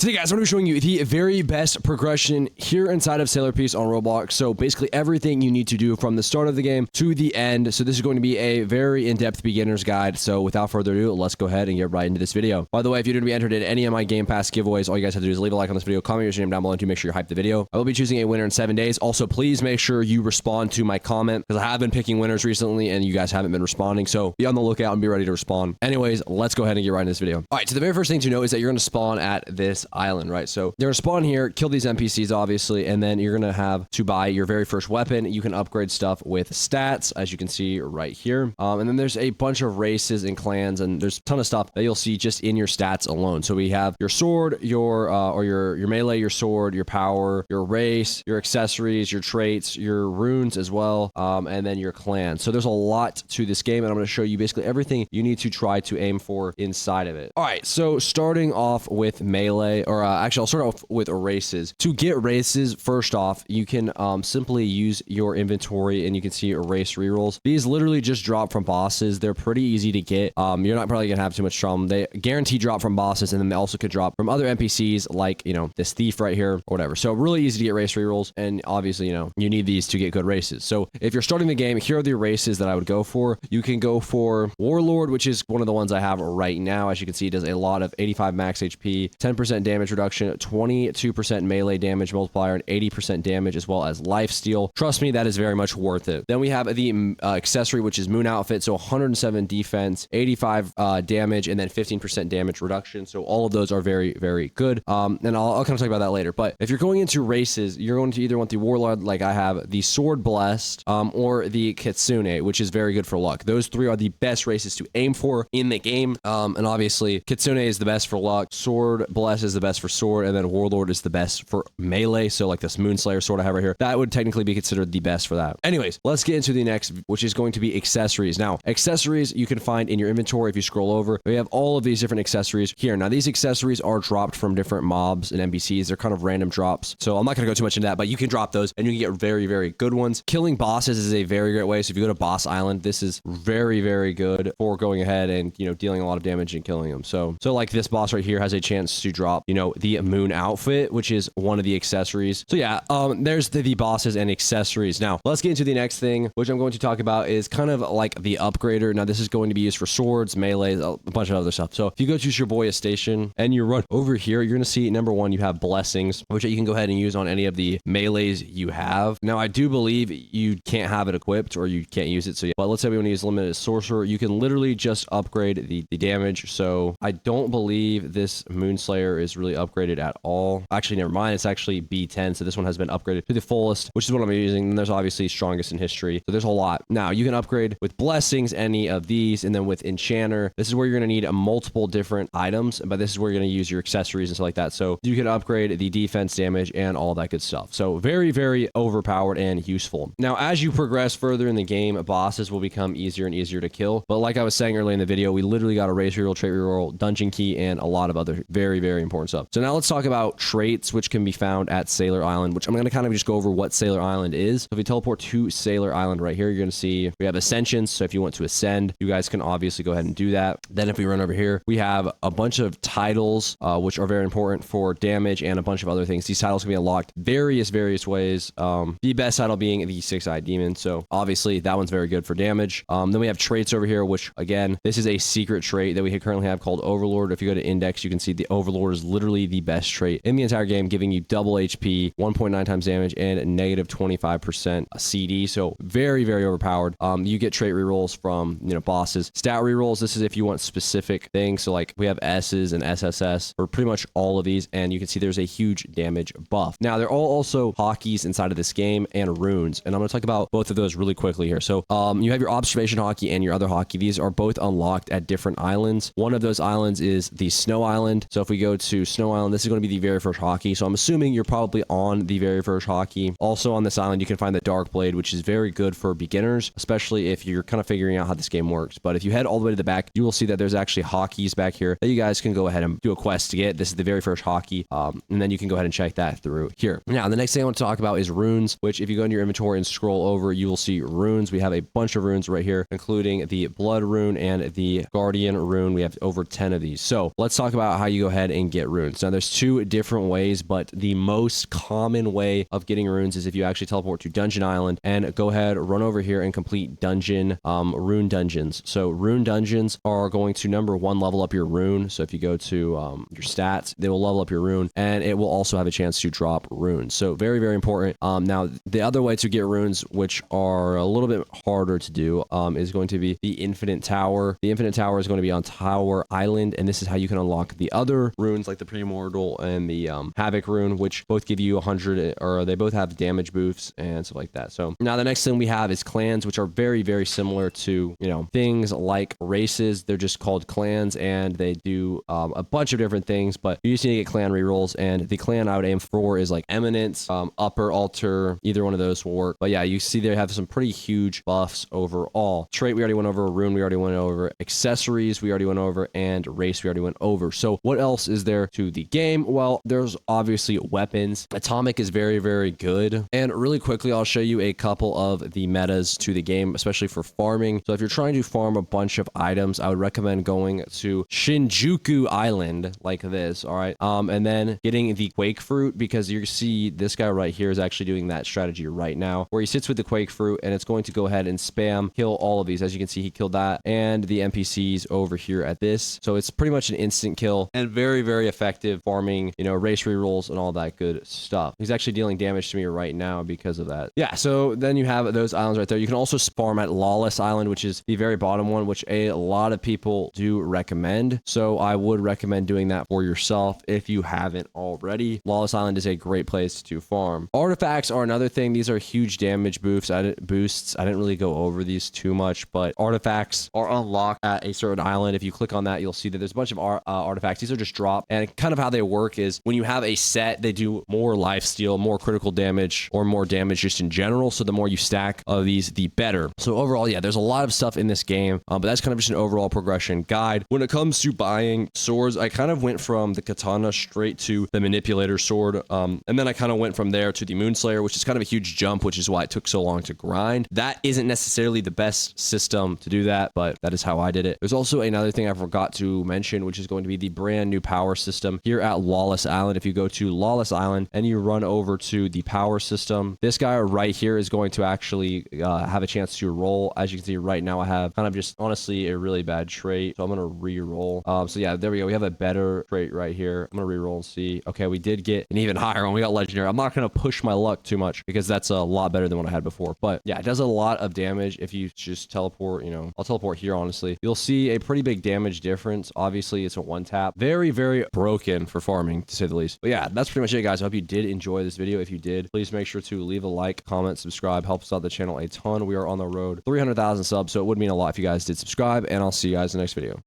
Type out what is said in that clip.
Today, guys, I'm going to be showing you the very best progression here inside of Sailor Piece on Roblox. So basically everything you need to do from the start of the game to the end. So this is going to be a very in-depth beginner's guide. So without further ado, let's go ahead and get right into this video. By the way, if you're going to be entered in any of my Game Pass giveaways, all you guys have to do is leave a like on this video, comment your name down below, and make sure you hype the video. I will be choosing a winner in 7 days. Also, please make sure you respond to my comment because I have been picking winners recently and you guys haven't been responding. So be on the lookout and be ready to respond. Anyways, let's go ahead and get right into this video. All right, so the very first thing to know is that you're going to spawn at this island, right? So you're going to spawn here, kill these NPCs, obviously, and then you're going to have to buy your very first weapon. You can upgrade stuff with stats, as you can see right here. And then there's a bunch of races and clans, and there's a ton of stuff that you'll see just in your stats alone. So we have your sword, your melee, your sword, your power, your race, your accessories, your traits, your runes as well, and then your clan. So there's a lot to this game, and I'm going to show you basically everything you need to try to aim for inside of it. All right, so starting off with melee, or actually I'll start off with races. To get races, first off, you can simply use your inventory and you can see race rerolls. These literally just drop from bosses. They're pretty easy to get. You're not probably gonna have too much trouble. They guarantee drop from bosses, and then they also could drop from other NPCs like, you know, this thief right here or whatever. So really easy to get race rerolls, and obviously, you know, you need these to get good races. So if you're starting the game, here are the races that I would go for. You can go for Warlord, which is one of the ones I have right now. As you can see, it does a lot of 85 max HP, 10% damage reduction, 22% melee damage multiplier, and 80% damage, as well as lifesteal. Trust me, that is very much worth it. Then we have the accessory, which is Moon Outfit. So 107 defense, 85 damage, and then 15% damage reduction. So all of those are very, very good. And I'll kind of talk about that later. But if you're going into races, you're going to either want the Warlord, like I have, the Sword Blessed, or the Kitsune, which is very good for luck. Those three are the best races to aim for in the game. And obviously, Kitsune is the best for luck, Sword Blessed is the best for sword, and then Warlord is the best for melee. So like this Moonslayer sword I have right here, that would technically be considered the best for that. Anyways, let's get into the next, which is going to be accessories. Now, accessories you can find in your inventory if you scroll over. We have all of these different accessories here. Now, these accessories are dropped from different mobs and NPCs. They're kind of random drops. So I'm not going to go too much into that, but you can drop those and you can get very, very good ones. Killing bosses is a very great way. So if you go to Boss Island, this is very, very good for going ahead and, you know, dealing a lot of damage and killing them. So like this boss right here has a chance to drop, you know, the Moon Outfit, which is one of the accessories. So yeah, there's the bosses and accessories. Now let's get into the next thing, which I'm going to talk about is kind of like the upgrader. Now this is going to be used for swords, melee, a bunch of other stuff. So if you go to Shibuya Station and you run over here, you're going to see number one, you have blessings, which you can go ahead and use on any of the melees you have. Now I do believe you can't have it equipped or you can't use it. So yeah, but let's say we want to use limited sorcerer. You can literally just upgrade the damage. So I don't believe this Moonslayer is really upgraded at all. Actually, never mind. It's actually B10. So this one has been upgraded to the fullest, which is what I'm using. And there's obviously strongest in history. So there's a lot. Now you can upgrade with blessings, any of these, and then with enchanter, this is where you're going to need multiple different items, but this is where you're going to use your accessories and stuff like that. So you can upgrade the defense, damage, and all that good stuff. So very, very overpowered and useful. Now, as you progress further in the game, bosses will become easier and easier to kill. But like I was saying earlier in the video, we literally got a race reroll, trait reroll, dungeon key, and a lot of other very, very important stuff. So now let's talk about traits, which can be found at Sailor Island, which I'm going to kind of just go over what Sailor Island is. So if we teleport to Sailor Island right here, you're going to see we have ascensions. So if you want to ascend, you guys can obviously go ahead and do that. Then if we run over here, we have a bunch of titles, which are very important for damage and a bunch of other things. These titles can be unlocked various ways. The best title being the Six-Eyed Demon. So obviously that one's very good for damage. Then we have traits over here, which again, this is a secret trait that we currently have called Overlord. If you go to index, you can see the Overlord is literally the best trait in the entire game, giving you double HP, 1.9 times damage, and negative 25% CD. So very, very overpowered. You get trait rerolls from, you know, bosses. Stat rerolls, this is if you want specific things. So like we have S's and SSS for pretty much all of these, and you can see there's a huge damage buff. Now there are also hockeys inside of this game and runes, and I'm going to talk about both of those really quickly here. So you have your observation hockey and your other hockey. These are both unlocked at different islands. One of those islands is the Snow Island. So if we go to Snow Island, this is going to be the very first hockey. So I'm assuming you're probably on the very first hockey. Also on this island, you can find the Dark Blade, which is very good for beginners, especially if you're kind of figuring out how this game works. But if you head all the way to the back, you will see that there's actually hockeys back here that you guys can go ahead and do a quest to get. This is the very first hockey. And then you can go ahead and check that through here. Now, the next thing I want to talk about is runes, which if you go into your inventory and scroll over, you will see runes. We have a bunch of runes right here, including the Blood rune and the Guardian rune. We have over 10 of these. So let's talk about how you go ahead and get runes. Now there's two different ways, but the most common way of getting runes is if you actually teleport to Dungeon Island and go ahead, run over here and complete rune dungeons. So rune dungeons are going to number one, level up your rune. So if you go to your stats, they will level up your rune, and it will also have a chance to drop runes. So very, very important. Now the other way to get runes, which are a little bit harder to do, is going to be the Infinite Tower. The Infinite Tower is going to be on Tower Island, and this is how you can unlock the other runes like the Premortal and the Havoc rune, which both give you 100, or they both have damage boosts and stuff like that. So now the next thing we have is clans, which are very, very similar to, you know, things like races. They're just called clans, and they do a bunch of different things, but you just need to get clan rerolls, and the clan I would aim for is like Eminence, Upper Altar. Either one of those will work. But yeah, you see they have some pretty huge buffs overall. Trait we already went over, rune we already went over, accessories we already went over, and race we already went over. So what else is there to the game? Well, there's obviously weapons. Atomic is very, very good. And really quickly, I'll show you a couple of the metas to the game, especially for farming. So if you're trying to farm a bunch of items, I would recommend going to Shinjuku Island like this, all right? And then getting the Quake Fruit, because you see this guy right here is actually doing that strategy right now, where he sits with the Quake Fruit, and it's going to go ahead and spam kill all of these. As you can see, he killed that, and the NPCs over here at this. So it's pretty much an instant kill, and very, very effective farming, you know, race rerolls and all that good stuff. He's actually dealing damage to me right now because of that. Yeah, so then you have those islands right there. You can also farm at Lawless Island, which is the very bottom one, which a lot of people do recommend. So I would recommend doing that for yourself if you haven't already. Lawless Island is a great place to farm. Artifacts are another thing. These are huge damage boosts. I didn't really go over these too much, but artifacts are unlocked at a certain island. If you click on that, you'll see that there's a bunch of artifacts. These are just dropped, and kind of how they work is when you have a set, they do more lifesteal, more critical damage, or more damage just in general. So the more you stack of these, the better. So overall, yeah, there's a lot of stuff in this game, but that's kind of just an overall progression guide. When it comes to buying swords, I kind of went from the katana straight to the manipulator sword, and then I kind of went from there to the Moonslayer, which is kind of a huge jump, which is why it took so long to grind. That isn't necessarily the best system to do that, but that is how I did it. There's also another thing I forgot to mention, which is going to be the brand new power system here at Lawless Island. If you go to Lawless Island and you run over to the power system, this guy right here is going to actually have a chance to roll. As you can see right now, I have kind of just honestly a really bad trait, so I'm gonna re-roll. So yeah, there we go. We have a better trait right here. I'm gonna re-roll and see. Okay, we did get an even higher one. We got legendary. I'm not gonna push my luck too much because that's a lot better than what I had before. But yeah, it does a lot of damage if you just teleport. You know, I'll teleport here. Honestly, you'll see a pretty big damage difference. Obviously, it's a one tap. Very, very broken for farming, to say the least. But yeah, that's pretty much it, guys. I hope you did enjoy this video. If you did, please make sure to leave a like, comment, subscribe. Helps out the channel a ton. We are on the road 300,000 subs, so it would mean a lot if you guys did subscribe, and I'll see you guys in the next video.